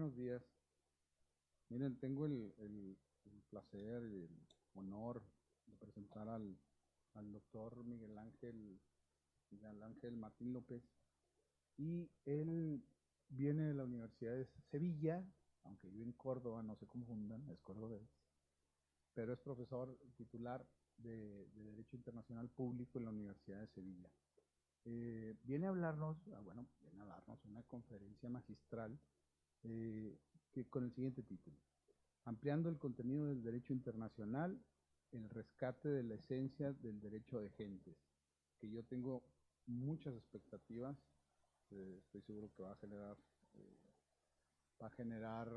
buenos días. Miren, tengo el placer y el honor de presentar al doctor Miguel Ángel Martín López. Y él viene de la Universidad de Sevilla, aunque vive en Córdoba, no se confundan, es cordobés, pero es profesor titular de Derecho Internacional Público en la Universidad de Sevilla. Viene a hablarnos, una conferencia magistral con el siguiente título: Ampliando el contenido del derecho internacional, el rescate de la esencia del derecho de gentes, que yo tengo muchas expectativas. Estoy seguro que va a generar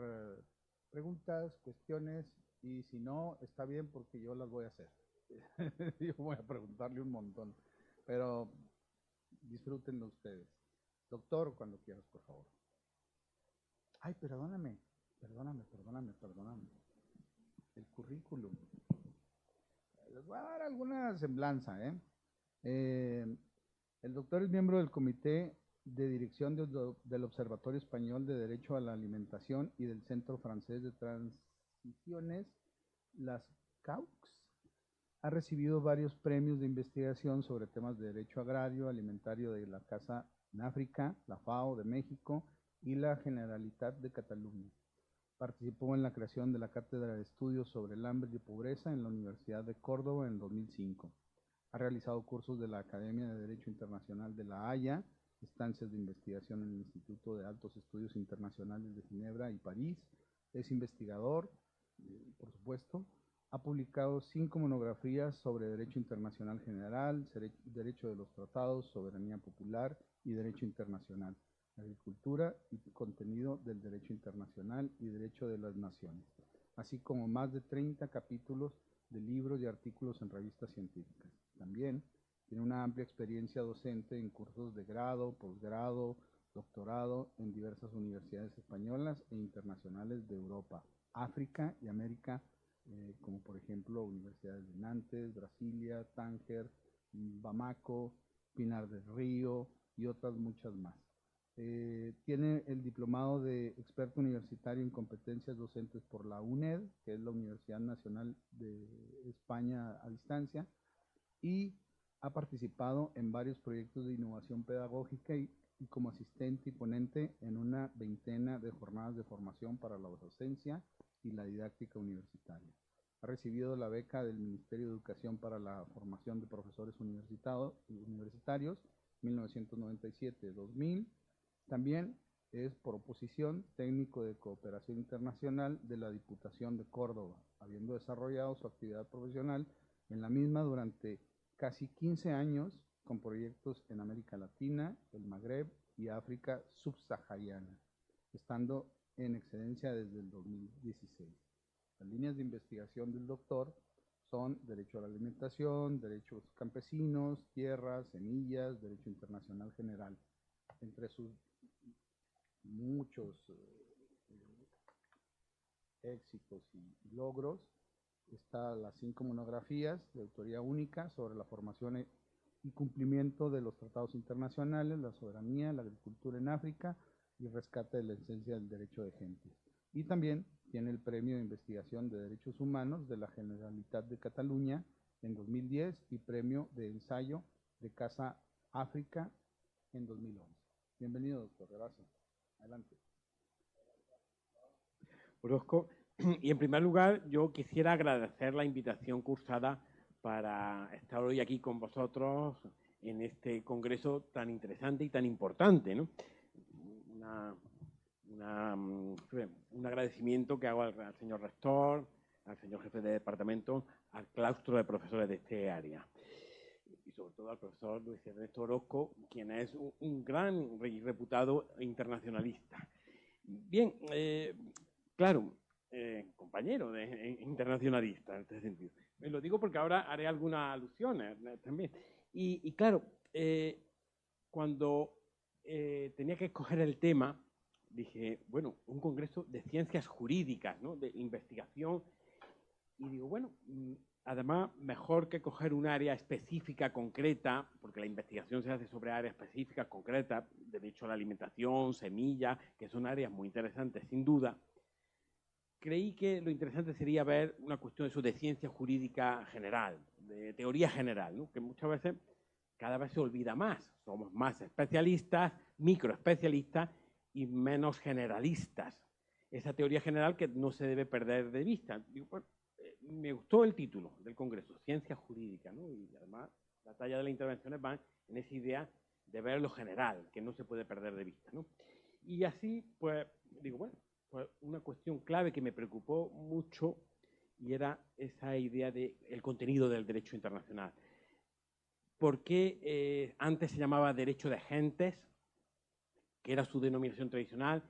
preguntas, cuestiones, y si no, está bien porque yo las voy a hacer. Yo voy a preguntarle un montón, pero disfrútenlo ustedes. Doctor, cuando quieras, por favor. Ay, perdóname. El currículum. Les voy a dar alguna semblanza, el doctor es miembro del Comité de Dirección del Observatorio Español de Derecho a la Alimentación y del Centro Francés de Transiciones, las CAUX. Ha recibido varios premios de investigación sobre temas de derecho agrario, alimentario de la Casa en África, la FAO de México y la Generalitat de Cataluña. Participó en la creación de la Cátedra de Estudios sobre el Hambre y Pobreza en la Universidad de Córdoba en 2005. Ha realizado cursos de la Academia de Derecho Internacional de La Haya, estancias de investigación en el Instituto de Altos Estudios Internacionales de Ginebra y París. Es investigador, por supuesto. Ha publicado 5 monografías sobre Derecho Internacional General, Derecho de los Tratados, Soberanía Popular y Derecho Internacional, Agricultura y Contenido del Derecho Internacional y Derecho de las Naciones, así como más de 30 capítulos de libros y artículos en revistas científicas. También tiene una amplia experiencia docente en cursos de grado, posgrado, doctorado en diversas universidades españolas e internacionales de Europa, África y América, como por ejemplo universidades de Nantes, Brasilia, Tánger, Bamako, Pinar del Río y otras muchas más. Tiene el diplomado de experto universitario en competencias docentes por la UNED, que es la Universidad Nacional de España a distancia, y ha participado en varios proyectos de innovación pedagógica y como asistente y ponente en una veintena de jornadas de formación para la docencia y la didáctica universitaria. Ha recibido la beca del Ministerio de Educación para la formación de profesores universitarios 1997-2000. También es por oposición técnico de cooperación internacional de la Diputación de Córdoba, habiendo desarrollado su actividad profesional en la misma durante casi 15 años con proyectos en América Latina, el Magreb y África subsahariana, estando en excedencia desde el 2016. Las líneas de investigación del doctor son derecho a la alimentación, derechos campesinos, tierras, semillas, derecho internacional general. Entre sus muchos éxitos y logros están las 5 monografías de autoría única sobre la formación y cumplimiento de los tratados internacionales, la soberanía, la agricultura en África y rescate de la esencia del derecho de gentes. Y también tiene el Premio de Investigación de Derechos Humanos de la Generalitat de Cataluña en 2010 y Premio de Ensayo de Casa África en 2011. Bienvenido, doctor. Gracias. Adelante. Orozco, y en primer lugar yo quisiera agradecer la invitación cursada para estar hoy aquí con vosotros en este congreso tan interesante y tan importante, ¿no? Un agradecimiento que hago al señor rector, al señor jefe de departamento, al claustro de profesores de este área y sobre todo al profesor Luis Ernesto Orozco, quien es un gran y reputado internacionalista. Bien, claro, compañero internacionalista en este sentido. Lo digo porque ahora haré algunas alusiones también. Y claro, cuando tenía que escoger el tema, dije, bueno, un congreso de ciencias jurídicas, ¿no? De investigación. Y digo, bueno, además, mejor que coger un área específica, concreta, porque la investigación se hace sobre áreas específicas, concretas, derecho a la alimentación, semillas, que son áreas muy interesantes, sin duda. Creí que lo interesante sería ver una cuestión de ciencia jurídica general, de teoría general, ¿no? Que muchas veces, cada vez se olvida más. Somos más especialistas, microespecialistas y menos generalistas. Esa teoría general que no se debe perder de vista. Digo, bueno, me gustó el título del Congreso, Ciencia Jurídica, ¿no? Y además la talla de las intervenciones van en esa idea de ver lo general, que no se puede perder de vista, ¿no? Y así, pues, digo, bueno, pues una cuestión clave que me preocupó mucho y era esa idea del contenido del derecho internacional. ¿Por qué antes se llamaba derecho de gentes, que era su denominación tradicional?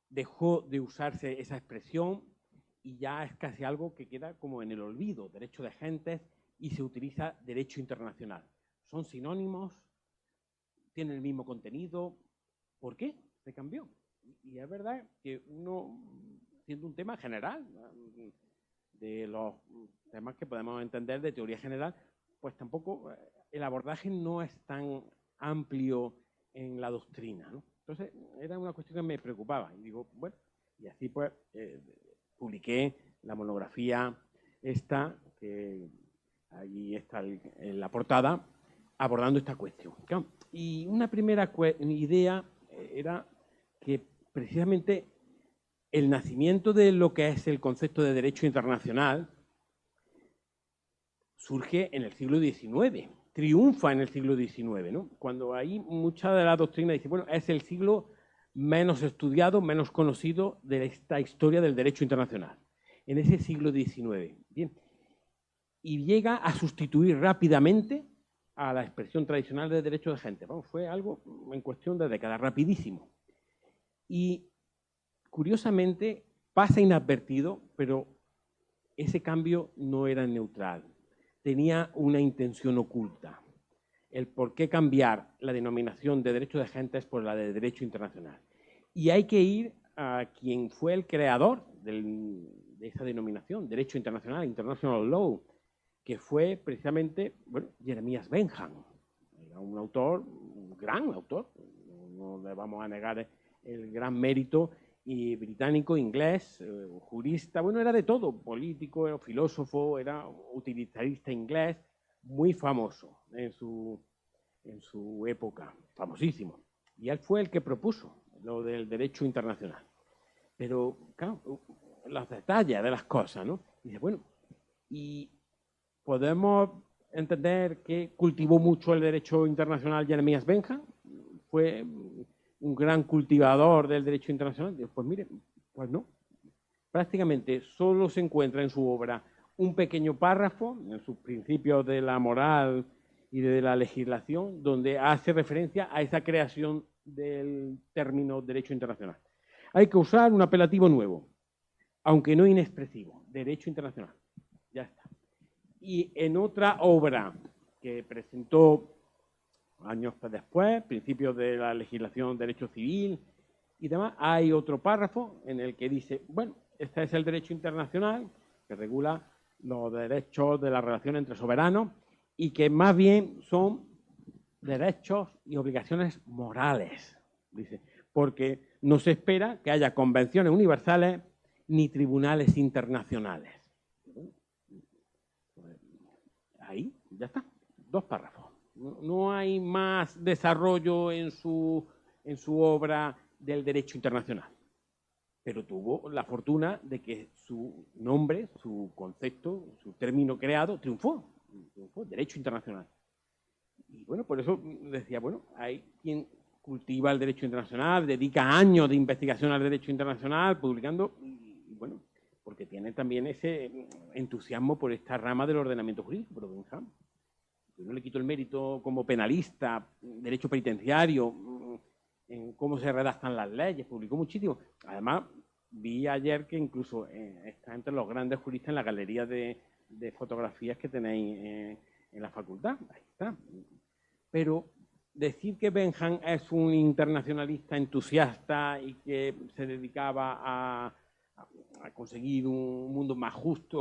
Dejó de usarse esa expresión y ya es casi algo que queda como en el olvido, derecho de gentes, y se utiliza derecho internacional. Son sinónimos, tienen el mismo contenido. ¿Por qué se cambió? Y es verdad que uno, siendo un tema general, de los temas que podemos entender de teoría general, pues tampoco el abordaje no es tan amplio en la doctrina, ¿no? Entonces, era una cuestión que me preocupaba. Y digo, bueno, y así pues publiqué la monografía esta, que allí está en la portada, abordando esta cuestión. Y una primera idea era que precisamente el nacimiento de lo que es el concepto de derecho internacional surge en el siglo XIX, triunfa en el siglo XIX, ¿no? Cuando ahí mucha de la doctrina dice, bueno, es el siglo menos estudiado, menos conocido de esta historia del derecho internacional, en ese siglo XIX. Bien. Y llega a sustituir rápidamente a la expresión tradicional de derecho de gente. Vamos, fue algo en cuestión de décadas, rapidísimo. Y curiosamente pasa inadvertido, pero ese cambio no era neutral, tenía una intención oculta. El por qué cambiar la denominación de derecho de gentes por la de derecho internacional. Y hay que ir a quien fue el creador de esa denominación, derecho internacional, international law, que fue precisamente, bueno, Jeremías Bentham. Era un autor, un gran autor, no le vamos a negar el gran mérito, y británico, inglés, jurista, bueno, era de todo, político, era filósofo, era utilitarista inglés, muy famoso en su época, famosísimo. Y él fue el que propuso lo del derecho internacional. Pero, claro, los detalles de las cosas, ¿no? Y dice, bueno, y podemos entender que cultivó mucho el derecho internacional Jeremías Bentham, fue un gran cultivador del derecho internacional. Pues mire, pues no. Prácticamente solo se encuentra en su obra un pequeño párrafo, en sus principios de la moral y de la legislación, donde hace referencia a esa creación del término derecho internacional. Hay que usar un apelativo nuevo, aunque no inexpresivo, derecho internacional. Ya está. Y en otra obra que presentó años después, principios de la legislación derecho civil y demás, hay otro párrafo en el que dice, bueno, este es el derecho internacional que regula los derechos de la relación entre soberanos y que más bien son derechos y obligaciones morales, dice, porque no se espera que haya convenciones universales ni tribunales internacionales. Ahí, ya está, 2 párrafos. No hay más desarrollo en su obra del derecho internacional. Pero tuvo la fortuna de que su nombre, su concepto, su término creado, triunfó, derecho internacional. Y bueno, por eso decía, bueno, hay quien cultiva el derecho internacional, dedica años de investigación al derecho internacional, publicando, y bueno, porque tiene también ese entusiasmo por esta rama del ordenamiento jurídico, pero Bentham. Yo no le quito el mérito como penalista, derecho penitenciario, en cómo se redactan las leyes, publicó muchísimo. Además, vi ayer que incluso está entre los grandes juristas en la galería de fotografías que tenéis en la facultad. Ahí está. Pero decir que Bentham es un internacionalista entusiasta y que se dedicaba a conseguir un mundo más justo,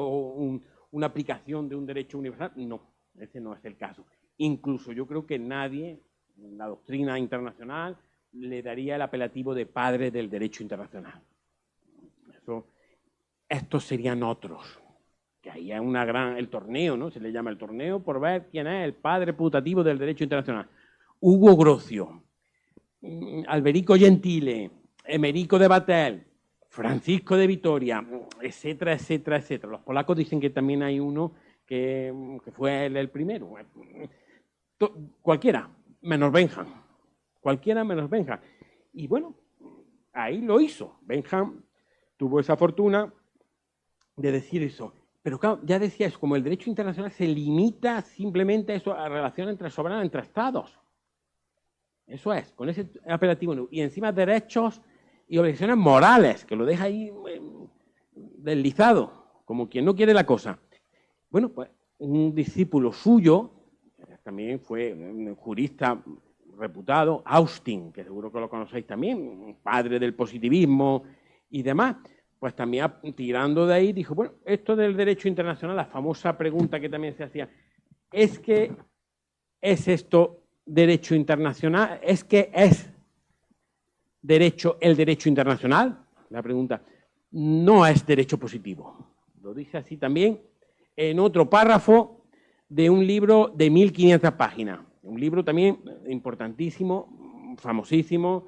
una aplicación de un derecho universal. No, ese no es el caso. Incluso yo creo que nadie en la doctrina internacional le daría el apelativo de padre del derecho internacional. Estos serían otros. Que ahí hay el torneo, ¿no? Se le llama el torneo por ver quién es el padre putativo del derecho internacional. Hugo Grocio, Alberico Gentile, Emerico de Batel, Francisco de Vitoria, etcétera, etcétera, etcétera. Los polacos dicen que también hay uno que fue el primero. Cualquiera, menos Benjam. Cualquiera menos Benjam. Y bueno, ahí lo hizo. Benjam tuvo esa fortuna de decir eso. Pero claro, ya decía eso, como el derecho internacional se limita simplemente a eso, a relación entre soberanos, entre estados. Eso es, con ese apelativo. Y encima derechos y obligaciones morales, que lo deja ahí deslizado, como quien no quiere la cosa. Bueno, pues un discípulo suyo, también fue un jurista reputado, Austin, que seguro que lo conocéis también, padre del positivismo y demás, pues también tirando de ahí dijo, bueno, esto del derecho internacional, la famosa pregunta que también se hacía, ¿es esto derecho internacional? ¿Es que es el derecho internacional? La pregunta, no es derecho positivo. Lo dice así también en otro párrafo de un libro de 1500 páginas. Un libro también importantísimo, famosísimo,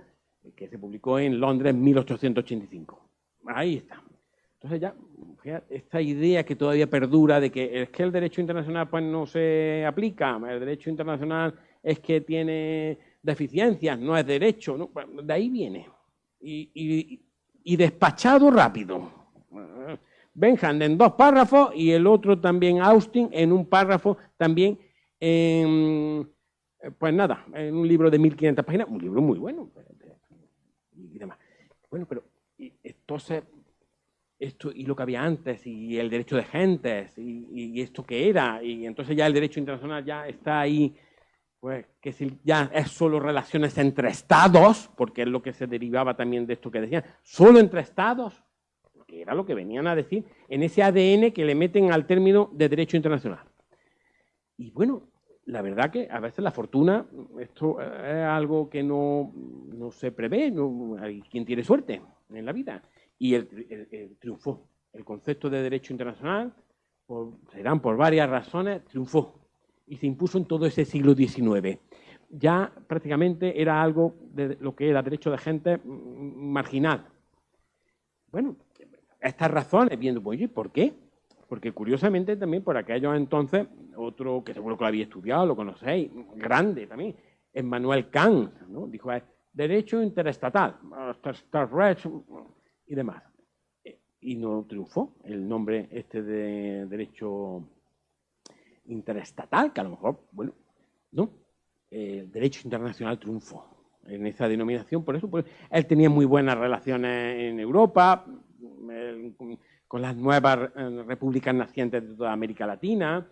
que se publicó en Londres en 1885. Ahí está. Entonces ya, fíjate, esta idea que todavía perdura de que es que el derecho internacional pues no se aplica, el derecho internacional es que tiene deficiencias, no es derecho, ¿no? De ahí viene. Y despachado rápido. Benjam en 2 párrafos y el otro también, Austin, en un párrafo también, pues nada, en un libro de 1500 páginas, un libro muy bueno. Y demás. Bueno, pero entonces, esto y lo que había antes, y el derecho de gentes, y esto que era, y entonces ya el derecho internacional ya está ahí, pues que si ya es solo relaciones entre estados, porque es lo que se derivaba también de esto que decían, solo entre estados, que era lo que venían a decir en ese ADN que le meten al término de derecho internacional. Y bueno, la verdad que a veces la fortuna, esto es algo que no se prevé, no hay quien tiene suerte en la vida. Y el triunfó. El concepto de derecho internacional, serán por varias razones, triunfó. Y se impuso en todo ese siglo XIX. Ya prácticamente era algo de lo que era derecho de gente marginal. Bueno, estas razones, viendo, oye, ¿por qué? Porque curiosamente también por aquellos entonces, otro que seguro que lo había estudiado, lo conocéis, grande también, Emmanuel Kant, ¿no? Dijo, derecho interestatal, y demás. Y no triunfó el nombre este de derecho interestatal, que a lo mejor, bueno, no, derecho internacional triunfó en esa denominación. Por eso pues, él tenía muy buenas relaciones en Europa, con las nuevas repúblicas nacientes de toda América Latina.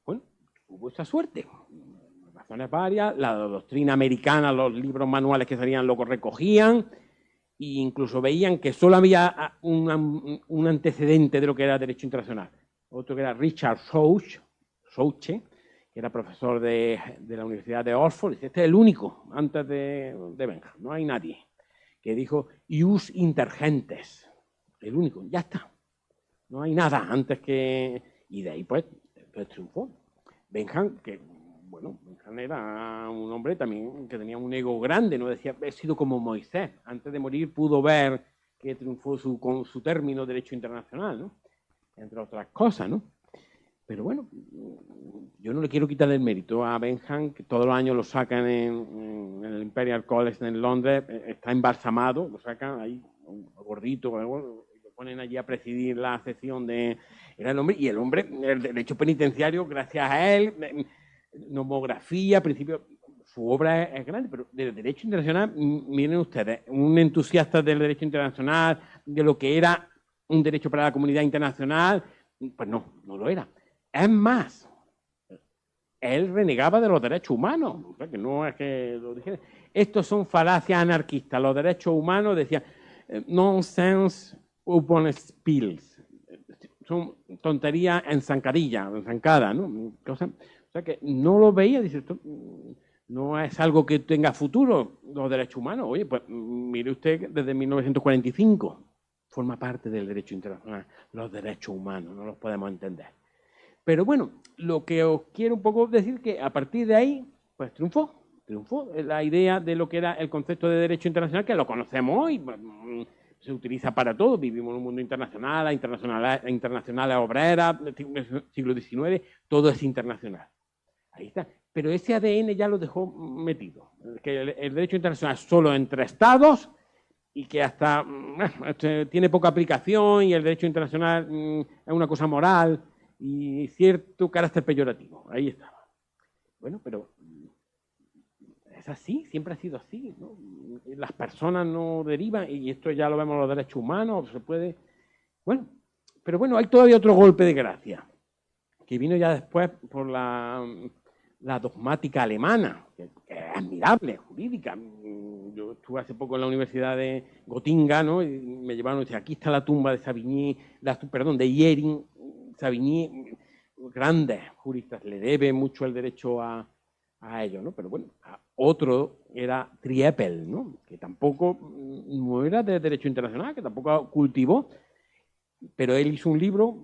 Bueno, hubo esa suerte. Razones varias, la doctrina americana, los libros manuales que salían lo recogían, e incluso veían que solo había un antecedente de lo que era derecho internacional. Otro que era Richard Souche, que era profesor de la Universidad de Oxford, dice, este es el único, antes de Benjam, no hay nadie, que dijo ius inter gentes, el único, ya está, no hay nada antes que... Y de ahí pues triunfó. Benjam, que bueno, Benjam era un hombre también que tenía un ego grande, no decía, he sido como Moisés, antes de morir pudo ver que triunfó con su término derecho internacional, ¿no? Entre otras cosas, ¿no? Pero bueno, yo no le quiero quitar el mérito a Benjam, que todos los años lo sacan en el Imperial College en Londres, está embalsamado, lo sacan ahí, un gordito, y lo ponen allí a presidir la sección de... Era el hombre, y el hombre, el derecho penitenciario, gracias a él, nomografía, principio, su obra es grande, pero del derecho internacional, miren ustedes, un entusiasta del derecho internacional, de lo que era un derecho para la comunidad internacional, pues no lo era. Es más, él renegaba de los derechos humanos, o sea, que no es que lo dijera. Estos son falacias anarquistas. Los derechos humanos, decían, nonsense upon spills. Son tontería enzancada, ¿no? O sea, que no lo veía, dice, esto no es algo que tenga futuro, los derechos humanos. Oye, pues mire usted, desde 1945 forma parte del derecho internacional, los derechos humanos, no los podemos entender. Pero bueno, lo que os quiero un poco decir que a partir de ahí, pues triunfó la idea de lo que era el concepto de derecho internacional, que lo conocemos hoy, se utiliza para todo, vivimos en un mundo internacional obrera, siglo XIX, todo es internacional. Ahí está. Pero ese ADN ya lo dejó metido, que el derecho internacional solo entre estados y que hasta tiene poca aplicación y el derecho internacional es una cosa moral y cierto carácter peyorativo. Ahí estaba. Bueno, pero es así, siempre ha sido así, ¿no? Las personas no derivan y esto ya lo vemos en los derechos humanos, se puede... Bueno, pero bueno, hay todavía otro golpe de gracia, que vino ya después por la dogmática alemana, que es admirable, jurídica. Yo estuve hace poco en la Universidad de Gotinga, ¿no? Y me llevaron y decían, aquí está la tumba de Savigny, de Jhering, Savigny, grandes juristas, le debe mucho el derecho a ellos, ¿no? Pero bueno, otro era Triepel, ¿no? Que tampoco no era de derecho internacional, que tampoco cultivó, pero él hizo un libro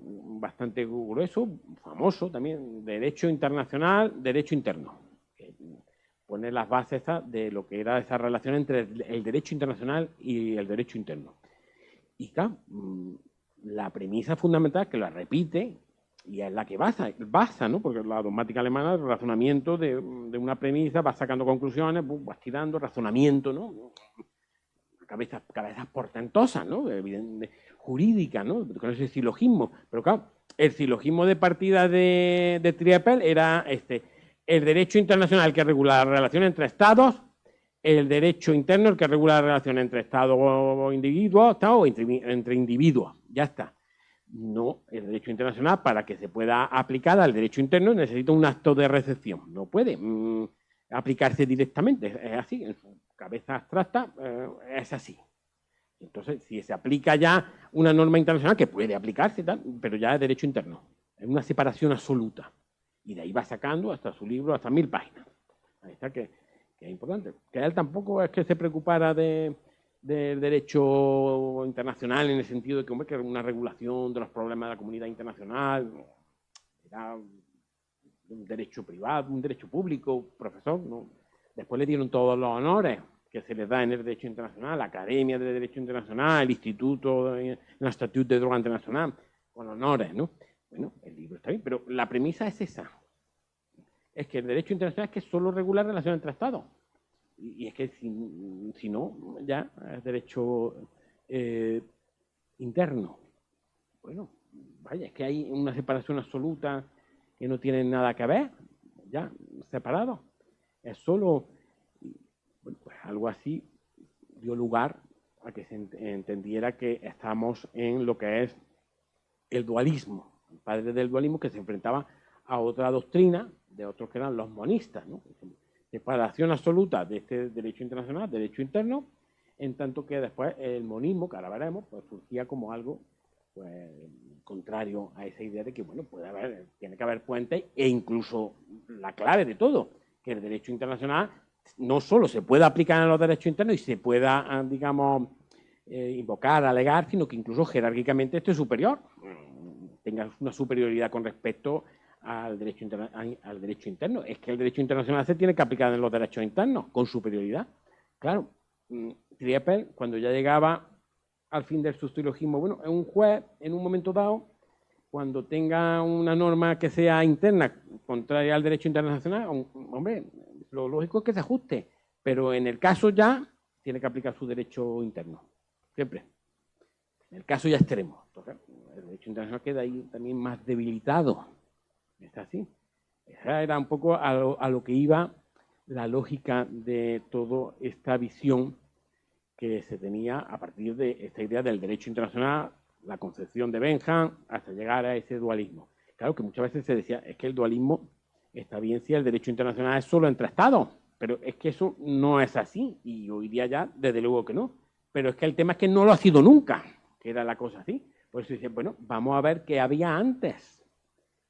bastante grueso, famoso también, Derecho Internacional, Derecho Interno, que pone las bases de lo que era esa relación entre el derecho internacional y el derecho interno. Y claro, la premisa fundamental, que la repite, y es la que basa, ¿no? Porque la dogmática alemana, el razonamiento de una premisa, va sacando conclusiones, vas tirando, razonamiento, ¿no? Cabezas portentosas, ¿no? Jurídica, ¿no? Con ese silogismo. Pero claro, el silogismo de partida de Triepel era el derecho internacional que regula la relación entre estados, el derecho interno el que regula la relación entre estados o individuos, o entre individuos. Ya está. No, el derecho internacional, para que se pueda aplicar al derecho interno, necesita un acto de recepción. No puede aplicarse directamente. Es así, en su cabeza abstracta es así. Entonces, si se aplica ya una norma internacional, que puede aplicarse, pero ya es derecho interno. Es una separación absoluta. Y de ahí va sacando hasta su libro, hasta 1000 páginas. Ahí está, que es importante. Que él tampoco es que se preocupara del derecho internacional en el sentido de que, hombre, que era una regulación de los problemas de la comunidad internacional. Era un derecho privado, un derecho público, profesor, ¿no? Después le dieron todos los honores que se les da en el derecho internacional, la Academia de Derecho Internacional, el Instituto, l'Institut de Droit International, con honores, ¿no? Bueno, el libro está bien, pero la premisa es esa. Es que el derecho internacional es que solo regula relaciones entre estados. Y es que si no, ya es derecho interno. Bueno, vaya, es que hay una separación absoluta que no tiene nada que ver, ya, separado. Es solo, bueno, pues algo así dio lugar a que se entendiera que estamos en lo que es el dualismo, el padre del dualismo, que se enfrentaba a otra doctrina de otros que eran los monistas, ¿no? Separación absoluta de este derecho internacional, derecho interno, en tanto que después el monismo, que ahora veremos, pues surgía como algo pues, contrario a esa idea de que, bueno, tiene que haber puentes e incluso la clave de todo, que el derecho internacional no solo se pueda aplicar en los derechos internos y se pueda, digamos, invocar, alegar, sino que incluso jerárquicamente esto es superior, tenga una superioridad con respecto al derecho interno. Es que el derecho internacional se tiene que aplicar en los derechos internos con superioridad. Claro, Triepel, cuando ya llegaba al fin del sustilogismo, bueno, un juez, en un momento dado, cuando tenga una norma que sea interna, contraria al derecho internacional, hombre, lo lógico es que se ajuste, pero en el caso ya tiene que aplicar su derecho interno, siempre. En el caso ya extremo. Entonces, el derecho internacional queda ahí también más debilitado. Está así. Esa era un poco a lo que iba la lógica de toda esta visión que se tenía a partir de esta idea del derecho internacional, la concepción de Bentham, hasta llegar a ese dualismo. Claro que muchas veces se decía, es que el dualismo está bien si el derecho internacional es solo entre estados, pero es que eso no es así, y hoy día ya, desde luego que no. Pero es que el tema es que no lo ha sido nunca, que era la cosa así. Por eso dicen, bueno, vamos a ver qué había antes,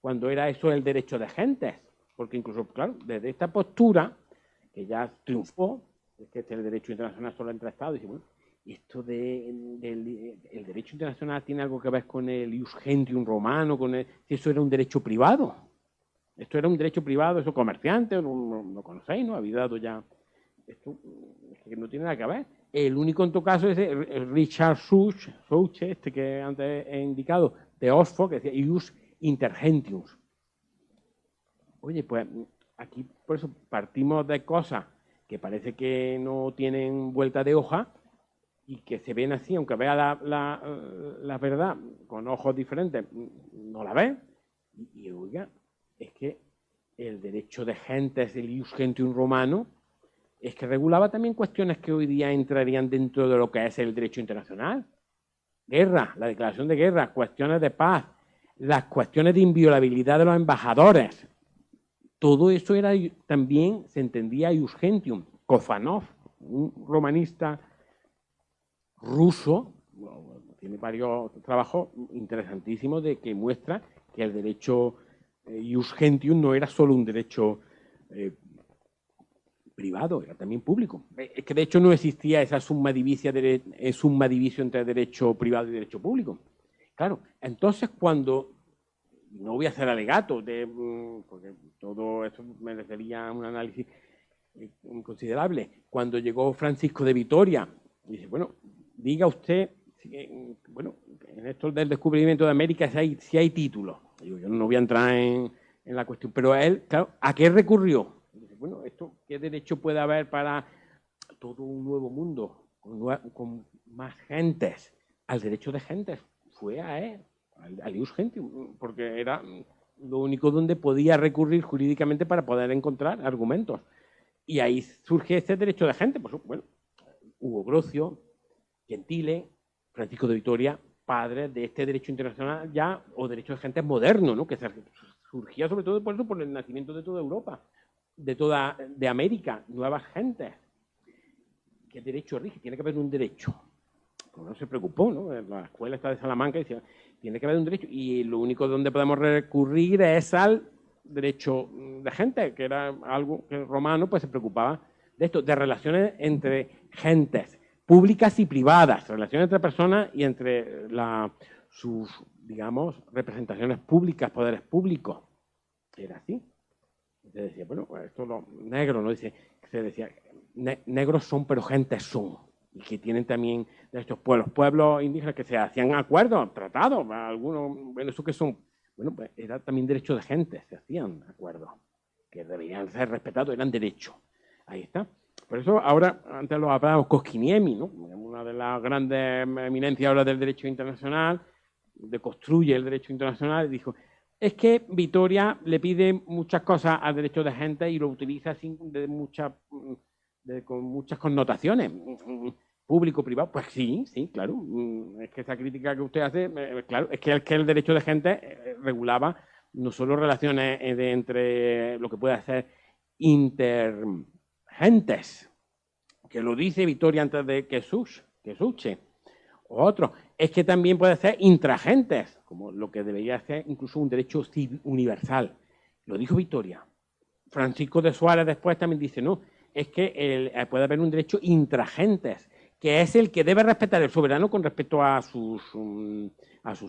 cuando era eso el derecho de gentes. Porque incluso, claro, desde esta postura, que ya triunfó, es que el derecho internacional solo entre Estados, dice, bueno, ¿y esto el derecho internacional tiene algo que ver con el ius gentium romano? Si eso era un derecho privado. Esto era un derecho privado, eso comerciante, lo conocéis, ¿no? Habéis dado ya. Esto es que no tiene nada que ver. El único en todo caso es el Richard Such, este que antes he indicado, de Oxford, que decía ius intergentium. Oye, pues aquí por eso partimos de cosas que parece que no tienen vuelta de hoja y que se ven así, aunque vea la verdad con ojos diferentes, no la ve. Y oiga, es que el derecho de gentes, el ius gentium romano, es que regulaba también cuestiones que hoy día entrarían dentro de lo que es el derecho internacional. Guerra, la declaración de guerra, cuestiones de paz, las cuestiones de inviolabilidad de los embajadores. Todo eso era también, se entendía ius gentium. Kofanov, un romanista ruso, tiene varios trabajos interesantísimos de que muestra que el derecho ius gentium no era solo un derecho privado, era también público. Es que de hecho no existía esa summa divisio entre derecho privado y derecho público. Claro, entonces cuando, no voy a hacer alegatos, porque todo esto merecería un análisis considerable, cuando llegó Francisco de Vitoria, dice, bueno, diga usted, bueno, en esto del descubrimiento de América si hay títulos. Yo no voy a entrar en la cuestión, pero él, claro, ¿a qué recurrió? Dice, bueno, ¿qué derecho puede haber para todo un nuevo mundo, con más gentes? Al derecho de gentes, fue a él, al ius gentium, porque era lo único donde podía recurrir jurídicamente para poder encontrar argumentos. Y ahí surge este derecho de gente. Pues, bueno, Hugo Grocio, Gentile, Francisco de Vitoria, padres de este derecho internacional ya, o derecho de gente moderno, ¿no? Que surgía sobre todo por el nacimiento de toda Europa, de América, nuevas gentes. ¿Qué derecho rige? Tiene que haber un derecho. Pues no se preocupó, ¿no? La escuela está de Salamanca y decía, tiene que haber un derecho. Y lo único donde podemos recurrir es al derecho de gente, que era algo que el romano pues se preocupaba de esto, de relaciones entre gentes públicas y privadas, relaciones entre personas y entre sus, digamos, representaciones públicas, poderes públicos. Era así. Se decía, bueno, pues esto los negros, ¿no? Se decía, negros son, pero gentes son. Y que tienen también de estos pueblos indígenas que se hacían acuerdos, tratados, algunos, bueno, eso que son, bueno, pues era también derecho de gente, se hacían acuerdos, que deberían ser respetados, eran derechos. Ahí está. Por eso ahora, antes lo hablábamos Koskiniemi, ¿no? Una de las grandes eminencias ahora del derecho internacional, deconstruye el derecho internacional, y dijo, es que Vitoria le pide muchas cosas al derecho de gente y lo utiliza con muchas connotaciones. Público, privado, pues sí, claro. Es que esa crítica que usted hace, claro, es que el derecho de gente regulaba no solo relaciones entre lo que puede ser intergentes, que lo dice Vitoria antes de que Suche, o otro, es que también puede ser intragentes, como lo que debería ser incluso un derecho universal. Lo dijo Vitoria. Francisco de Suárez después también dice, no, es que puede haber un derecho intragentes, que es el que debe respetar el soberano con respecto a sus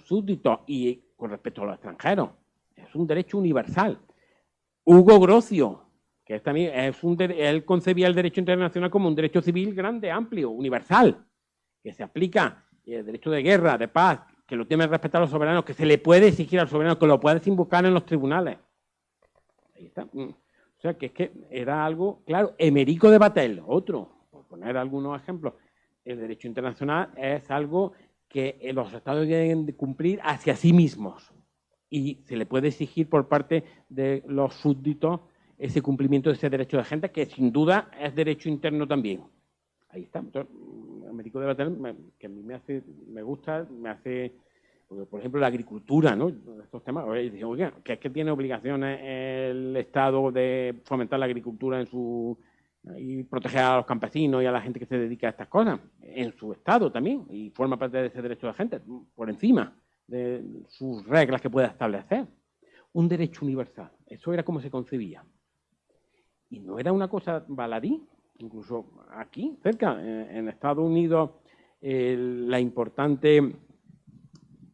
súbditos y con respecto a los extranjeros. Es un derecho universal. Hugo Grocio, que también él concebía el derecho internacional como un derecho civil grande, amplio, universal, que se aplica el derecho de guerra, de paz, que lo tiene que respetar los soberanos, que se le puede exigir al soberano, que lo puedes invocar en los tribunales. Ahí está. O sea, que es que era algo, claro, Emerico de Batel, otro, por poner algunos ejemplos, el derecho internacional es algo que los estados deben cumplir hacia sí mismos y se le puede exigir por parte de los súbditos ese cumplimiento de ese derecho de gente, que sin duda es derecho interno también. Ahí está. Entonces, Américo de Batel, que a mí me gusta, por ejemplo, la agricultura, ¿no? Estos temas, oiga, que es que tiene obligaciones el Estado de fomentar la agricultura y proteger a los campesinos y a la gente que se dedica a estas cosas, en su Estado también, y forma parte de ese derecho de gente, por encima. de sus reglas que pueda establecer. Un derecho universal, eso era como se concebía. Y no era una cosa baladí, incluso aquí, cerca, en Estados Unidos, la importante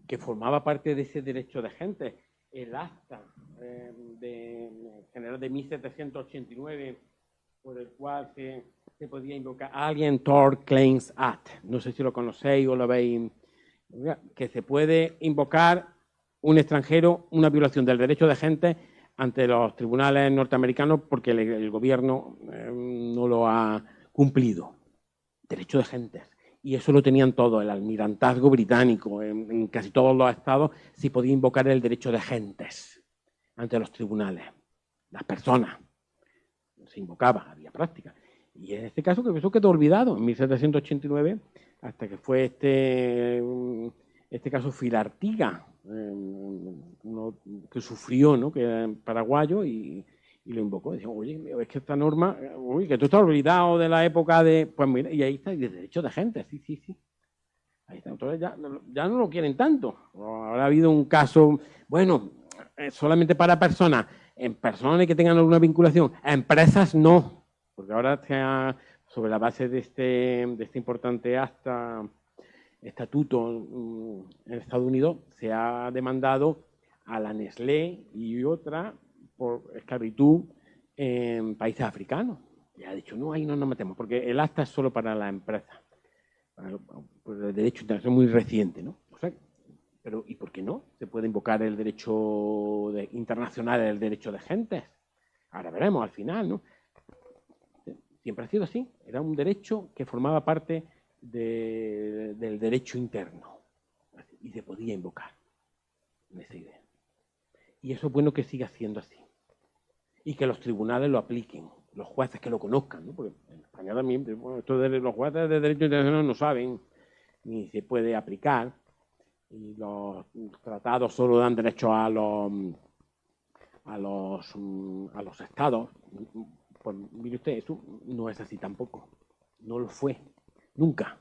que formaba parte de ese derecho de gente, el acta general de 1789, por el cual se podía invocar Alien Tort Claims Act. No sé si lo conocéis o lo veis, que se puede invocar un extranjero una violación del derecho de gente ante los tribunales norteamericanos porque el gobierno no lo ha cumplido. Derecho de gentes. Y eso lo tenían todos, el almirantazgo británico, en casi todos los estados se podía invocar el derecho de gentes ante los tribunales. Las personas. Se invocaba, había práctica. Y en este caso, que eso quedó olvidado en 1789, hasta que fue este caso Filartiga, uno que sufrió, ¿no?, que era paraguayo y lo invocó. Decía, oye, es que esta norma, uy, que tú estás olvidado de la época de, pues mira, y ahí está, y de derecho de gente, sí. Ahí está. Entonces ya no lo quieren tanto. Ahora ha habido un caso, bueno, solamente para personas, en personas que tengan alguna vinculación, a empresas no, porque ahora sobre la base de este importante estatuto en Estados Unidos, se ha demandado a la Nestlé y otra por esclavitud en países africanos. Y ha dicho, no, ahí no nos metemos, porque el acta es solo para la empresa. Pues el derecho internacional es muy reciente, ¿no? O sea, pero ¿y por qué no? Se puede invocar el derecho internacional, el derecho de gentes. Ahora veremos al final, ¿no? Siempre ha sido así. Era un derecho que formaba parte del derecho interno. Y se podía invocar esa idea. Y eso es bueno que siga siendo así. Y que los tribunales lo apliquen, los jueces que lo conozcan, ¿no? Porque en España también, bueno, los jueces de derecho internacional no saben ni se puede aplicar. Y los tratados solo dan derecho a los estados. Pues mire usted, eso no es así tampoco. No lo fue. Nunca.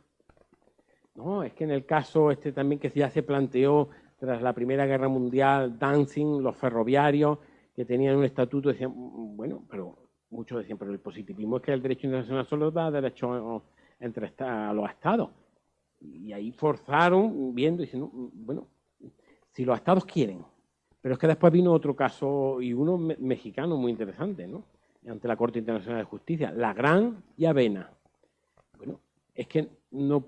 No, es que en el caso también que ya se planteó tras la Primera Guerra Mundial, Danzig, los ferroviarios, que tenían un estatuto, decían, bueno, pero muchos decían, pero el positivismo es que el derecho internacional solo da derecho a los estados. Y ahí forzaron, viendo, diciendo, bueno, si los estados quieren. Pero es que después vino otro caso, y uno mexicano muy interesante, ¿no?, ante la Corte Internacional de Justicia, Lagrán y Avena. Bueno, es que no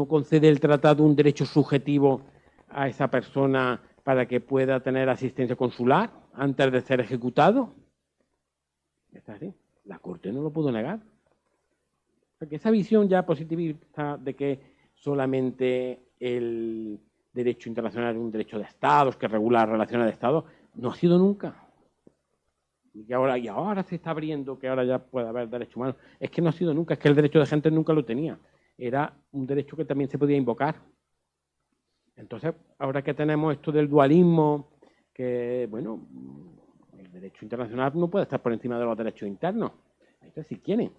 concede el tratado un derecho subjetivo a esa persona para que pueda tener asistencia consular antes de ser ejecutado. ¿Está así? La Corte no lo pudo negar. Porque esa visión ya positivista de que solamente el derecho internacional es un derecho de Estados que regula las relaciones de Estados, no ha sido nunca. Y ahora se está abriendo que ahora ya puede haber derechos humanos. Es que no ha sido nunca, es que el derecho de gente nunca lo tenía. Era un derecho que también se podía invocar. Entonces, ahora que tenemos esto del dualismo, que, bueno, el derecho internacional no puede estar por encima de los derechos internos. Entonces, si quieren,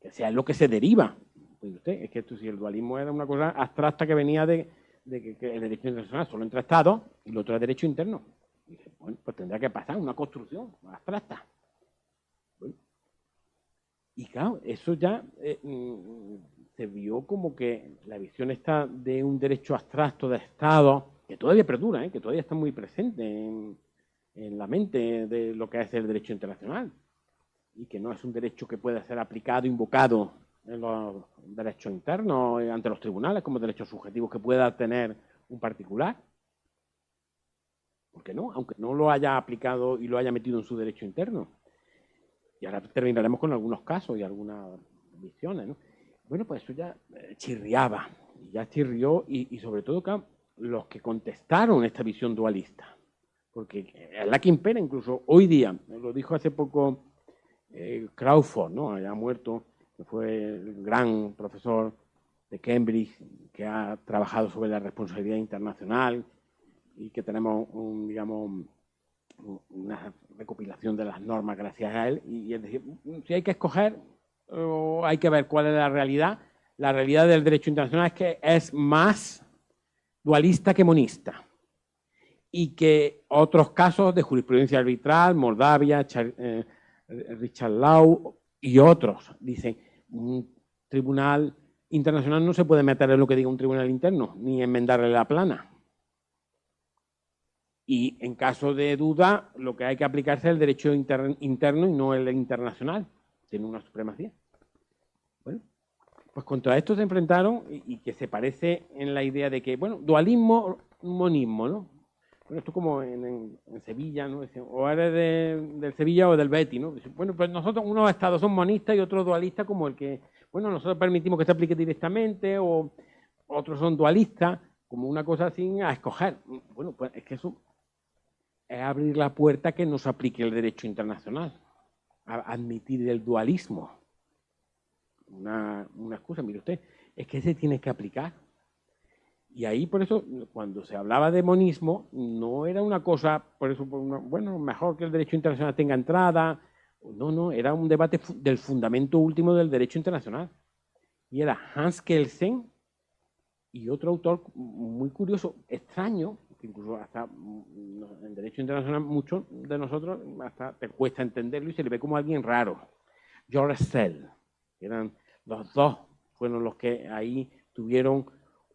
que sea lo que se deriva. Pues usted, es que esto, si el dualismo era una cosa abstracta que venía de que el derecho internacional solo entre Estados y lo otro es derecho interno. Y dije, bueno, pues tendrá que pasar una construcción abstracta. Bueno, y claro, eso ya se vio como que la visión está de un derecho abstracto de Estado, que todavía perdura, que todavía está muy presente en la mente de lo que es el derecho internacional, y que no es un derecho que pueda ser aplicado, invocado en los derechos internos, ante los tribunales, como derechos subjetivos que pueda tener un particular. ¿Por qué no? Aunque no lo haya aplicado y lo haya metido en su derecho interno. Y ahora terminaremos con algunos casos y algunas visiones, ¿no? Bueno, pues eso ya chirriaba, ya chirrió, y sobre todo, claro, los que contestaron esta visión dualista, porque es la que impera incluso hoy día. Lo dijo hace poco Crawford, ¿no?, ya muerto, que fue el gran profesor de Cambridge, que ha trabajado sobre la responsabilidad internacional, y que tenemos una recopilación de las normas gracias a él. Y es decir, si hay que escoger, hay que ver cuál es la realidad. La realidad del derecho internacional es que es más dualista que monista. Y que otros casos de jurisprudencia arbitral, Moldavia, Richard Lau y otros, dicen, un tribunal internacional no se puede meter en lo que diga un tribunal interno, ni enmendarle la plana. Y en caso de duda, lo que hay que aplicarse es el derecho interno y no el internacional. Tiene una supremacía. Bueno, pues contra esto se enfrentaron y que se parece en la idea de que, bueno, dualismo, monismo, ¿no? Bueno, esto como en Sevilla, ¿no? O eres del Sevilla o del Betis, ¿no? Bueno, pues nosotros, unos estados son monistas y otros dualistas, como el que, bueno, nosotros permitimos que se aplique directamente, o otros son dualistas, como una cosa así a escoger. Bueno, pues es que eso es abrir la puerta a que no se aplique el derecho internacional, a admitir el dualismo. Una excusa, mire usted, es que se tiene que aplicar. Y ahí, por eso, cuando se hablaba de monismo, no era una cosa, por eso, bueno, mejor que el derecho internacional tenga entrada. No, era un debate del fundamento último del derecho internacional. Y era Hans Kelsen y otro autor muy curioso, extraño, que incluso hasta en derecho internacional muchos de nosotros hasta te cuesta entenderlo y se le ve como alguien raro. George Sell, eran los dos, fueron los que ahí tuvieron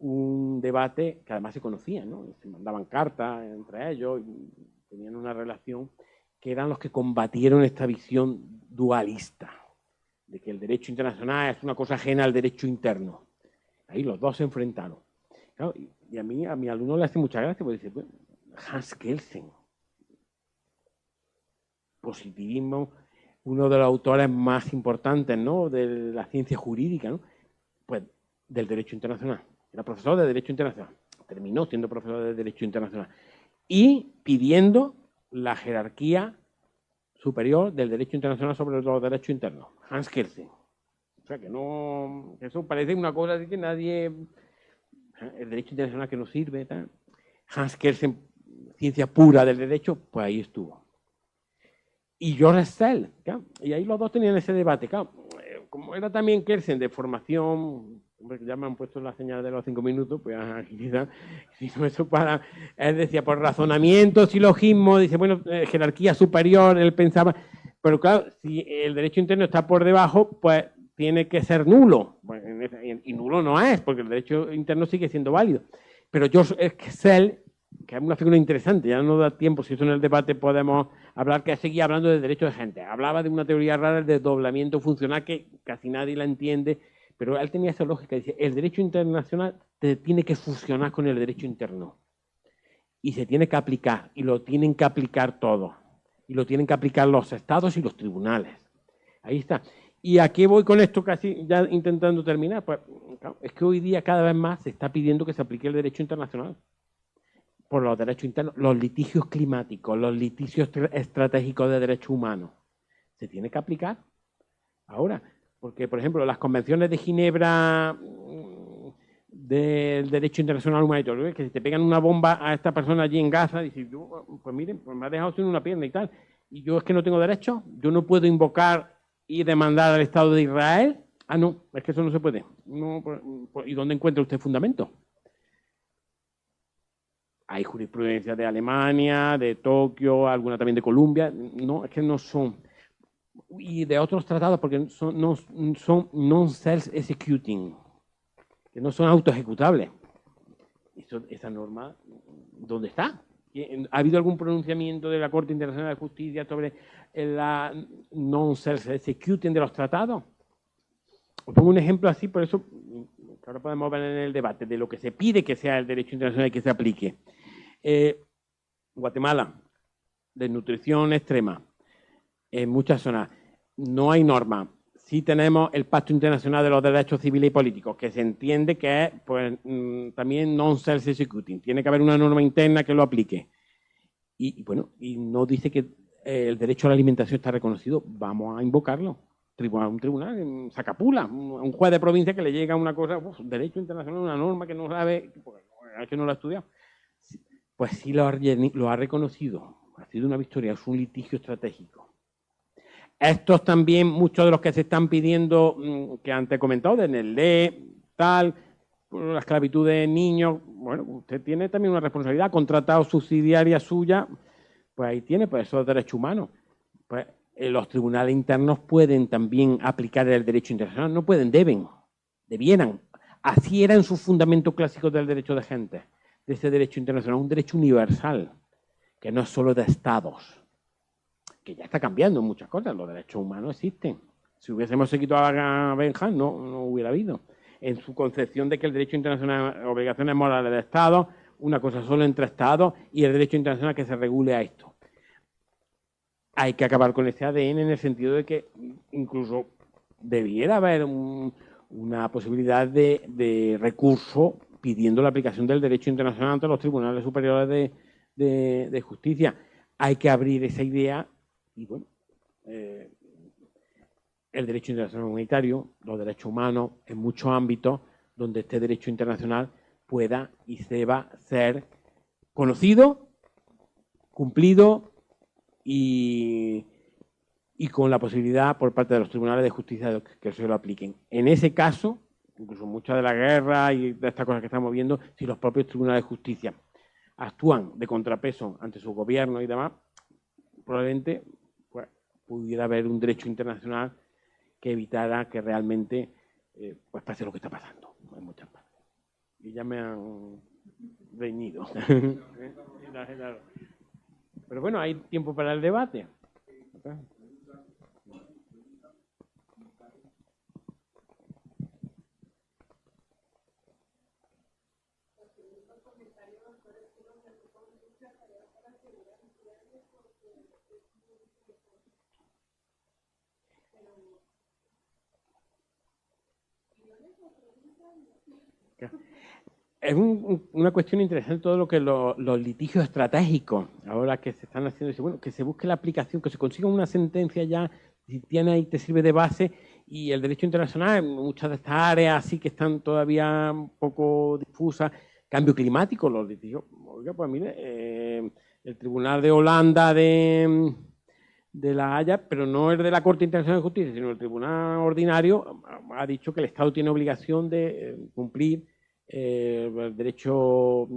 un debate que además se conocían, ¿no? Se mandaban cartas entre ellos, y tenían una relación, que eran los que combatieron esta visión dualista, de que el derecho internacional es una cosa ajena al derecho interno. Ahí los dos se enfrentaron. Claro, y a mi alumno le hace mucha gracia, porque dice, bueno, Hans Kelsen, positivismo, uno de los autores más importantes, ¿no?, de la ciencia jurídica, ¿no?, pues del derecho internacional. Era profesor de Derecho Internacional, terminó siendo profesor de Derecho Internacional, y pidiendo la jerarquía superior del derecho internacional sobre los derechos internos. Hans Kelsen. O sea, que no, eso parece una cosa así que nadie, el derecho internacional que no sirve, tal. Hans Kelsen, ciencia pura del derecho, pues ahí estuvo. Y George Sell, ¿claro? Y ahí los dos tenían ese debate, claro. Como era también Kelsen de formación, ya me han puesto la señal de los 5 minutos, pues agilidad, sino eso para, él decía, por razonamiento, silogismo, dice, bueno, jerarquía superior, él pensaba, pero claro, si el derecho interno está por debajo, pues tiene que ser nulo, y nulo no es, porque el derecho interno sigue siendo válido. Pero George Sell, que es una figura interesante, ya no da tiempo, si eso en el debate podemos hablar, que seguía hablando de derecho de gente. Hablaba de una teoría rara, el desdoblamiento funcional, que casi nadie la entiende, pero él tenía esa lógica, dice, el derecho internacional te tiene que fusionar con el derecho interno. Y se tiene que aplicar, y lo tienen que aplicar todos. Y lo tienen que aplicar los estados y los tribunales. Ahí está. ¿Y a qué voy con esto casi ya intentando terminar? Pues claro, es que hoy día cada vez más se está pidiendo que se aplique el derecho internacional por los derechos internos, los litigios climáticos, los litigios estratégicos de derechos humanos. Se tiene que aplicar ahora, porque, por ejemplo, las convenciones de Ginebra del derecho internacional humanitario, que si te pegan una bomba a esta persona allí en Gaza, dices, pues miren, pues me ha dejado sin una pierna y tal, y yo es que no tengo derecho, yo no puedo invocar y demandar al Estado de Israel. Ah, no, es que eso no se puede. No, ¿y dónde encuentra usted fundamento? Hay jurisprudencia de Alemania, de Tokio, alguna también de Colombia. No, es que no son. Y de otros tratados, porque son non-self-executing, que no son autoejecutables. Esa norma, ¿dónde está? ¿Ha habido algún pronunciamiento de la Corte Internacional de Justicia sobre la non-self-executing de los tratados? Os pongo un ejemplo así, por eso ahora podemos ver en el debate de lo que se pide que sea el derecho internacional y que se aplique. Guatemala, desnutrición extrema, en muchas zonas, no hay norma. Sí tenemos el Pacto Internacional de los Derechos Civiles y Políticos, que se entiende que es pues, también non-self-executing. Tiene que haber una norma interna que lo aplique. Y bueno, y no dice que el derecho a la alimentación está reconocido. Vamos a invocarlo. Un tribunal en Zacapula, un juez de provincia que le llega una cosa, derecho internacional, una norma que no sabe, pues, que no lo ha estudiado. Pues sí lo ha reconocido. Ha sido una victoria, es un litigio estratégico. Estos también, muchos de los que se están pidiendo, que antes he comentado, de Nestlé, tal, por la esclavitud de niños, bueno, usted tiene también una responsabilidad, ha contratado subsidiaria suya, pues ahí tiene, pues esos derechos humanos. Pues los tribunales internos pueden también aplicar el derecho internacional, no pueden, debieran. Así era en sus fundamentos clásicos del derecho de gente, de ese derecho internacional, un derecho universal, que no es solo de estados, que ya está cambiando en muchas cosas, los derechos humanos existen. Si hubiésemos seguido a Bentham, no hubiera habido. En su concepción de que el derecho internacional, obligaciones morales de Estado, una cosa solo entre Estados y el derecho internacional que se regule a esto. Hay que acabar con ese ADN en el sentido de que incluso debiera haber una posibilidad de recurso pidiendo la aplicación del derecho internacional ante los tribunales superiores de justicia. Hay que abrir esa idea y, bueno, el derecho internacional humanitario, los derechos humanos, en muchos ámbitos donde este derecho internacional pueda y deba ser conocido, cumplido y con la posibilidad por parte de los tribunales de justicia de que se lo apliquen. En ese caso, incluso muchas de la guerra y de estas cosas que estamos viendo, si los propios tribunales de justicia actúan de contrapeso ante su gobierno y demás, probablemente pues, pudiera haber un derecho internacional que evitara que realmente pues pase lo que está pasando en muchas partes. Y ya me han reñido. Pero bueno, hay tiempo para el debate. Es una cuestión interesante todo lo que los litigios estratégicos, ahora que se están haciendo, bueno, que se busque la aplicación, que se consiga una sentencia ya, si tiene ahí, te sirve de base, y el derecho internacional, en muchas de estas áreas así que están todavía un poco difusas, cambio climático, los litigios, oiga, pues mire, el Tribunal de Holanda de La Haya, pero no el de la Corte Internacional de Justicia, sino el Tribunal Ordinario, ha dicho que el Estado tiene obligación de cumplir el derecho,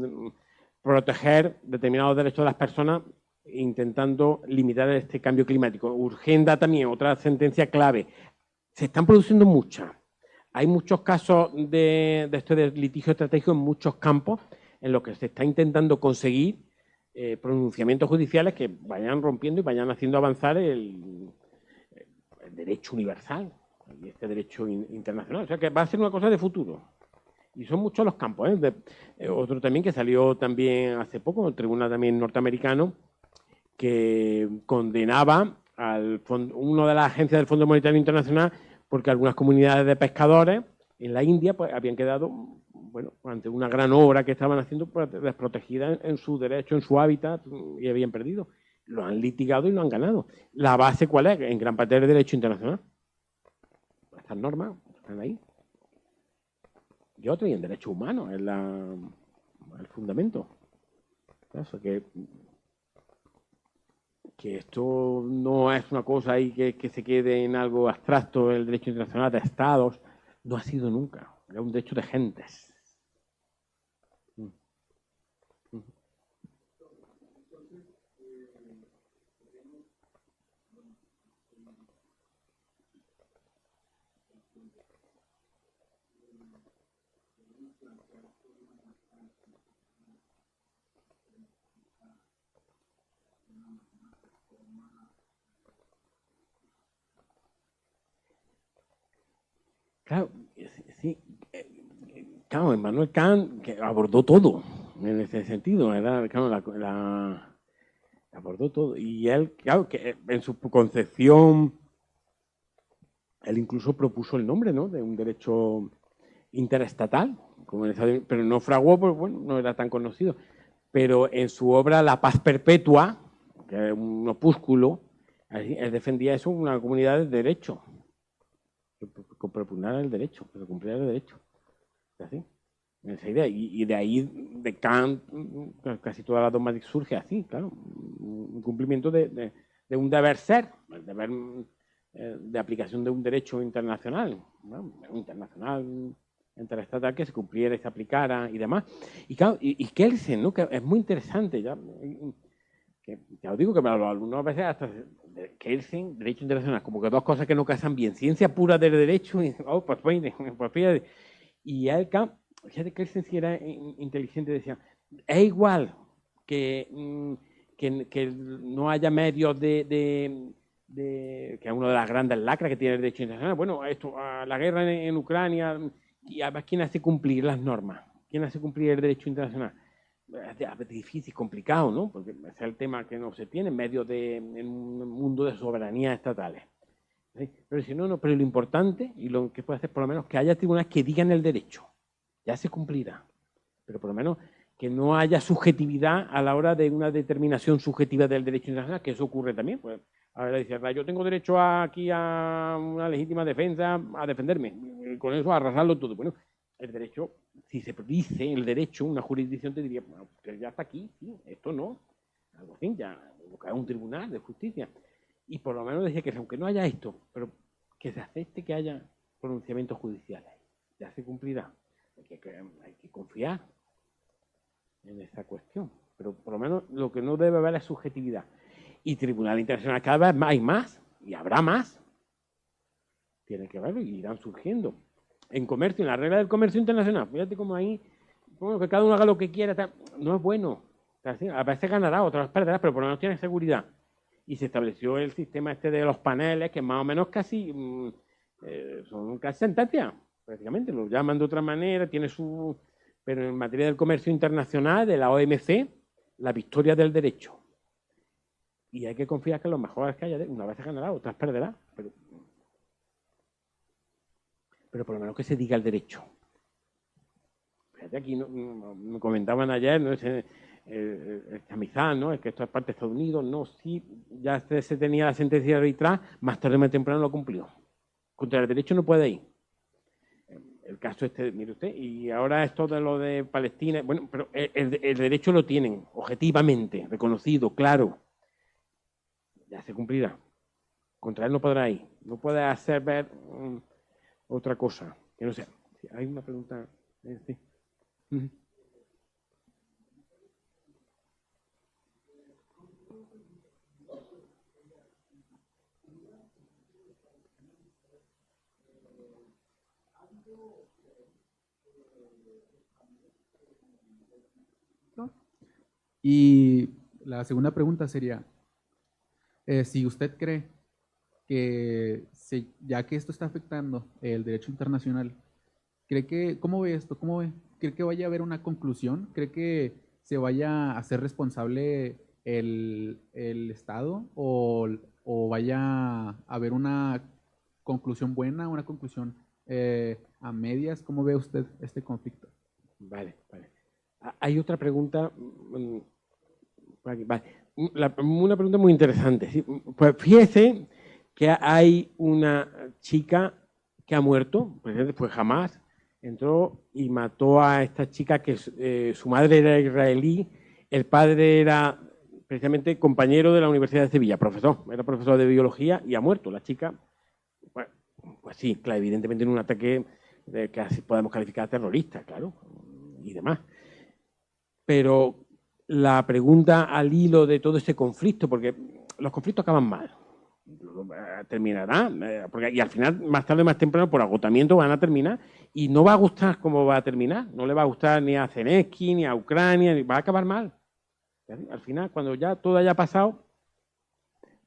proteger determinados derechos de las personas intentando limitar este cambio climático. Urgenda también, otra sentencia clave. Se están produciendo muchas. Hay muchos casos de esto de litigio estratégico en muchos campos en los que se está intentando conseguir pronunciamientos judiciales que vayan rompiendo y vayan haciendo avanzar el derecho universal y este derecho internacional. O sea que va a ser una cosa de futuro. Y son muchos los campos. Otro también que salió también hace poco, el tribunal también norteamericano, que condenaba una de las agencias del Fondo Monetario Internacional porque algunas comunidades de pescadores en la India pues habían quedado, bueno, ante una gran obra que estaban haciendo pues, desprotegidas en su derecho, en su hábitat, y habían perdido. Lo han litigado y lo han ganado. ¿La base cuál es? En gran parte del derecho internacional. Estas normas están ahí. Y otro, y en derechos humanos, es el fundamento. Eso, que esto no es una cosa ahí que se quede en algo abstracto, el derecho internacional de estados, no ha sido nunca, es un derecho de gentes. Claro, sí. Claro, Immanuel Kant que abordó todo en ese sentido, ¿verdad? Claro, abordó todo. Y él, claro, que en su concepción, él incluso propuso el nombre, ¿no? De un derecho interestatal, pero no fraguó, pues bueno, no era tan conocido. Pero en su obra La Paz Perpetua, que es un opúsculo, él defendía eso, una comunidad de derecho. Que propugnara el derecho, que se cumpliera el derecho. ¿Así? Esa idea. Y de ahí, de Kant, casi toda la dogmática surge así, claro. Un cumplimiento de un deber ser, el deber de aplicación de un derecho internacional. ¿No? Internacional interestatal que se cumpliera y se aplicara y demás. Y claro, y Kelsen, ¿no? Que es muy interesante, ya os digo que los alumnos a veces hasta Kelsen, derecho internacional, como que dos cosas que no casan bien, ciencia pura del derecho, y pues fíjate, y él, fíjate, Kelsen si era inteligente, decía, es igual que no haya medios que es una de las grandes lacras que tiene el derecho internacional. Bueno, la guerra en Ucrania, y además, ¿quién hace cumplir las normas? ¿Quién hace cumplir el derecho internacional? Es difícil, complicado, ¿no? Porque ese es el tema que no se tiene en un mundo de soberanías estatales. ¿Sí? Pero si no, pero lo importante, y lo que puede hacer por lo menos, que haya tribunales que digan el derecho. Ya se cumplirá. Pero por lo menos que no haya subjetividad a la hora de una determinación subjetiva del derecho internacional, que eso ocurre también. Pues, a ver, dice, yo tengo derecho aquí a una legítima defensa, a defenderme, y con eso a arrasarlo todo. Bueno, el derecho, si se dice el derecho, una jurisdicción te diría, bueno, usted ya está aquí, sí, esto no. Algo así, ya, lo que es un tribunal de justicia. Y por lo menos decía que aunque no haya esto, pero que se acepte que haya pronunciamientos judiciales, ya se cumplirá. Hay que confiar en esa cuestión. Pero por lo menos lo que no debe haber es subjetividad. Y Tribunal Internacional cada vez hay más, y habrá más. Tiene que verlo y irán surgiendo. En comercio, en la regla del comercio internacional, fíjate cómo ahí, bueno, que cada uno haga lo que quiera, no es bueno. A veces ganará, otras perderá, pero por lo menos tiene seguridad. Y se estableció el sistema este de los paneles, que más o menos casi son casi sentencias, prácticamente, lo llaman de otra manera, tiene su... Pero en materia del comercio internacional, de la OMC, la victoria del derecho. Y hay que confiar que lo mejor es que haya, una vez se ganará, otras perderá. Pero por lo menos que se diga el derecho. Fíjate, aquí me comentaban ayer, ¿no? El chamizán, ¿no? Es que esto es parte de Estados Unidos, no, sí, ya se tenía la sentencia arbitral, más tarde o más temprano lo cumplió. Contra el derecho no puede ir. El caso este, mire usted, y ahora esto de lo de Palestina, bueno, pero el derecho lo tienen, objetivamente, reconocido, claro. Ya se cumplirá. Contra él no podrá ir. No puede hacer ver otra cosa. Que no sea. Si hay una pregunta. Sí. Y la segunda pregunta sería, si usted cree que ya que esto está afectando el derecho internacional, ¿cómo ve esto? ¿Cree que vaya a haber una conclusión? ¿Cree que se vaya a hacer responsable el Estado o vaya a haber una conclusión buena, una conclusión a medias? ¿Cómo ve usted este conflicto? Vale. Hay otra pregunta. Vale. Una pregunta muy interesante. ¿Sí? Pues fíjese que hay una chica que ha muerto, pues jamás entró y mató a esta chica que su madre era israelí, el padre era precisamente compañero de la Universidad de Sevilla, era profesor de biología y ha muerto. La chica, bueno, pues sí, claro, evidentemente en un ataque que así podemos calificar terrorista, claro, y demás. Pero la pregunta al hilo de todo este conflicto, porque los conflictos acaban mal, terminará, y al final, más tarde o más temprano, por agotamiento van a terminar, y no va a gustar cómo va a terminar, no le va a gustar ni a Zelensky, ni a Ucrania, va a acabar mal. Al final, cuando ya todo haya pasado,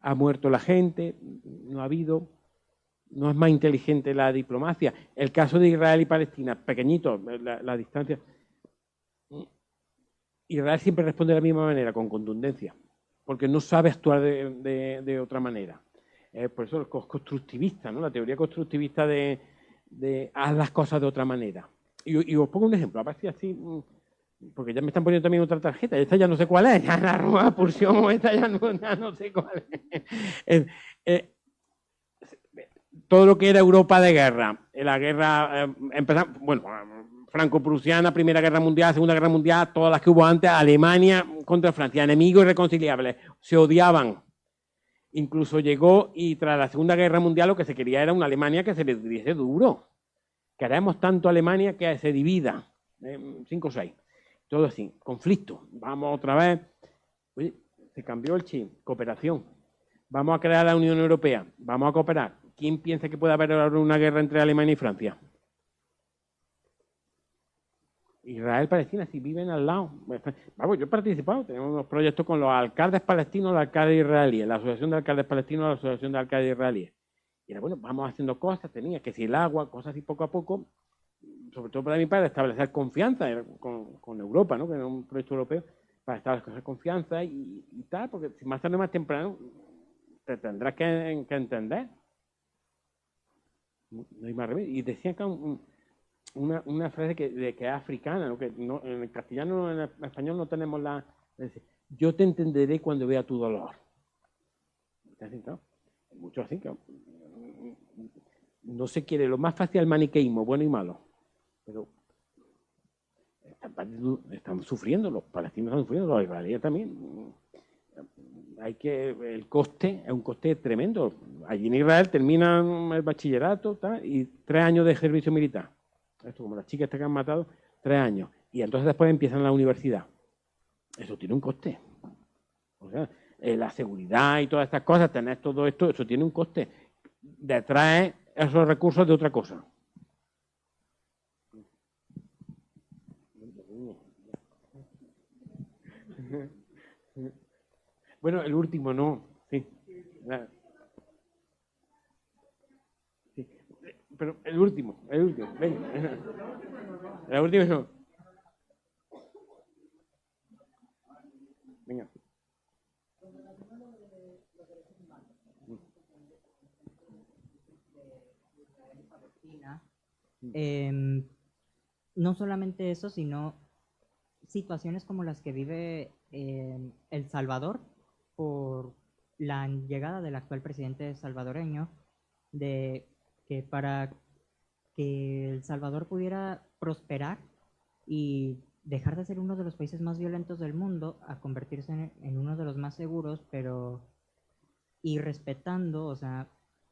ha muerto la gente, no es más inteligente la diplomacia. El caso de Israel y Palestina, pequeñito, la distancia. Israel siempre responde de la misma manera, con contundencia, porque no sabe actuar de otra manera. Por eso es constructivista, ¿no? La teoría constructivista de haz las cosas de otra manera. Y os pongo un ejemplo, a ver si así, porque ya me están poniendo también otra tarjeta, esta ya no sé cuál es, ya la nueva pulsión, esta ya no sé cuál es. Todo lo que era Europa de guerra, la guerra, franco-prusiana, Primera Guerra Mundial, Segunda Guerra Mundial, todas las que hubo antes, Alemania contra Francia, enemigos irreconciliables, se odiaban. Incluso llegó, y tras la Segunda Guerra Mundial lo que se quería era una Alemania que se les diese duro. queremos tanto a Alemania que se divida en 5 o 6. Todo así, conflicto. Vamos otra vez. Oye, se cambió el chip, cooperación. Vamos a crear la Unión Europea, vamos a cooperar. ¿Quién piensa que puede haber ahora una guerra entre Alemania y Francia? Israel-Palestina, si viven al lado. Vamos, yo he participado, tenemos unos proyectos con los alcaldes palestinos, los alcaldes israelíes, la Asociación de Alcaldes Palestinos, la Asociación de Alcaldes Israelíes. Y era, bueno, vamos haciendo cosas, tenía que si el agua, cosas así poco a poco, sobre todo para mi padre, establecer confianza con Europa, ¿no? Que era un proyecto europeo, para establecer confianza y tal, porque si más tarde o más temprano te tendrás que entender. No hay más remedio. Y decía acá una frase que es africana, ¿no? Que no, en el castellano, en el español no tenemos la... Yo te entenderé cuando vea tu dolor. Mucho así, que no se quiere, lo más fácil es el maniqueísmo, bueno y malo. Pero están sufriendo, los palestinos están sufriendo, los israelíes también. El coste es un coste tremendo. Allí en Israel terminan el bachillerato y 3 años de servicio militar. Esto como las chicas que han matado, 3 años. Y entonces después empiezan la universidad. Eso tiene un coste. O sea, la seguridad y todas estas cosas, tener todo esto, eso tiene un coste. Detrae esos recursos de otra cosa. Bueno, el último no. Sí. Sí. Pero el último. Venga. El último no. Venga. No solamente eso, sino situaciones como las que vive El Salvador por la llegada del actual presidente salvadoreño, de que para que El Salvador pudiera prosperar y dejar de ser uno de los países más violentos del mundo a convertirse en uno de los más seguros, pero y respetando, o sea,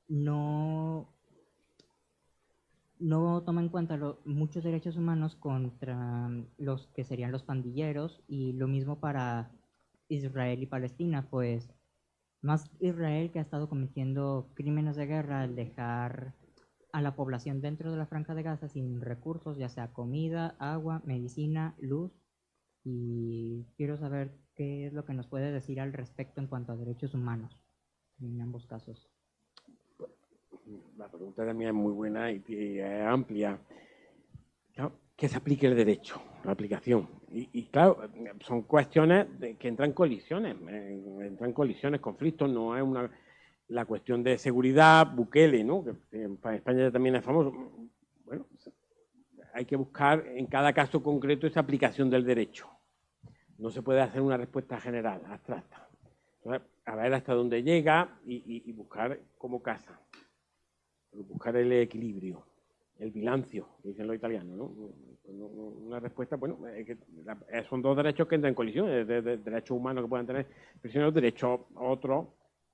no toma en cuenta muchos derechos humanos contra los que serían los pandilleros, y lo mismo para Israel y Palestina, pues más Israel, que ha estado cometiendo crímenes de guerra al dejar a la población dentro de la Franja de Gaza sin recursos, ya sea comida, agua, medicina, luz, y quiero saber qué es lo que nos puede decir al respecto en cuanto a derechos humanos en ambos casos. La pregunta también es muy buena y es amplia. Claro, que se aplique el derecho, la aplicación. Y claro, son cuestiones que entran colisiones, conflictos, no es la cuestión de seguridad, Bukele, ¿no? Que en España también es famoso. Bueno, hay que buscar en cada caso concreto esa aplicación del derecho. No se puede hacer una respuesta general, abstracta. Entonces, a ver hasta dónde llega y buscar cómo casa. Buscar el equilibrio, el bilancio, que dicen los italianos, ¿no? Una respuesta, bueno, son 2 derechos que entran en colisión, derechos humanos que puedan tener prisioneros, derechos otros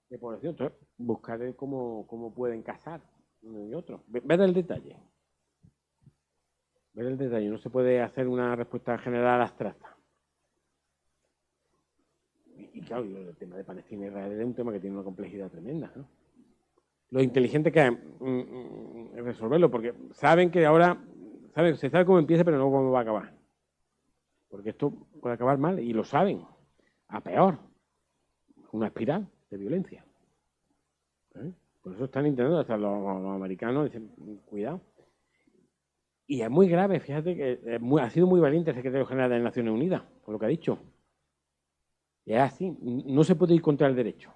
de población. Entonces, buscar cómo pueden casar uno y otro. Ver el detalle. Ver el detalle, no se puede hacer una respuesta general abstracta. Y claro, el tema de Palestina y Israel es un tema que tiene una complejidad tremenda, ¿no? Lo inteligente que es resolverlo, porque saben que ahora, se sabe cómo empieza, pero no cómo va a acabar. Porque esto puede acabar mal, y lo saben, a peor, una espiral de violencia. Por eso están intentando, hasta los americanos dicen, cuidado. Y es muy grave, fíjate que ha sido muy valiente el secretario general de las Naciones Unidas, por lo que ha dicho. Y es así, no se puede ir contra el derecho.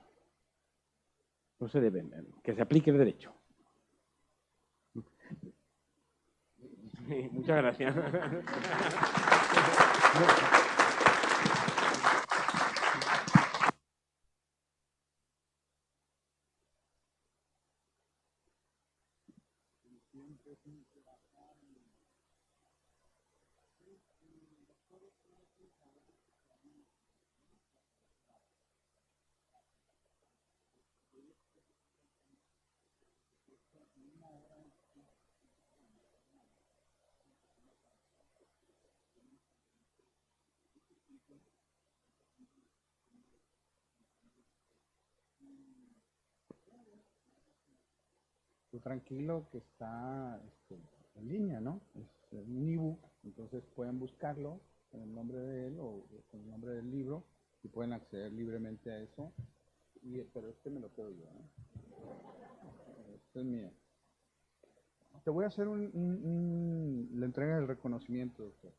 No se debe, que se aplique el derecho. Muchas gracias. tú tranquilo que está en línea, ¿no? Es un ebook, entonces pueden buscarlo con el nombre de él o con el nombre del libro y pueden acceder libremente a eso. Pero me lo quedo yo, ¿eh? Este es mío. Te voy a hacer la entrega del reconocimiento, doctor.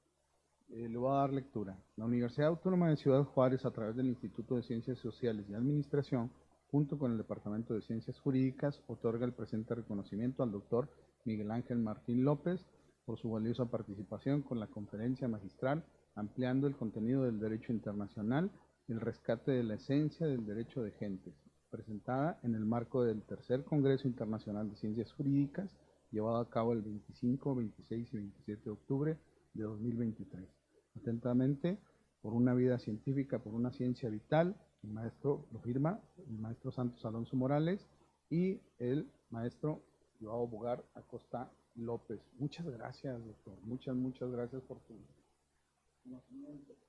Le voy a dar lectura. La Universidad Autónoma de Ciudad Juárez, a través del Instituto de Ciencias Sociales y Administración, junto con el Departamento de Ciencias Jurídicas, otorga el presente reconocimiento al doctor Miguel Ángel Martín López por su valiosa participación con la conferencia magistral Ampliando el contenido del derecho internacional y el rescate de la esencia del derecho de gentes, presentada en el marco del Tercer Congreso Internacional de Ciencias Jurídicas, llevado a cabo el 25, 26 y 27 de octubre de 2023. Atentamente, por una vida científica, por una ciencia vital, el maestro lo firma, el maestro Santos Alonso Morales y el maestro Joao Bogar Acosta López. Muchas gracias, doctor. Muchas gracias por tu conocimiento.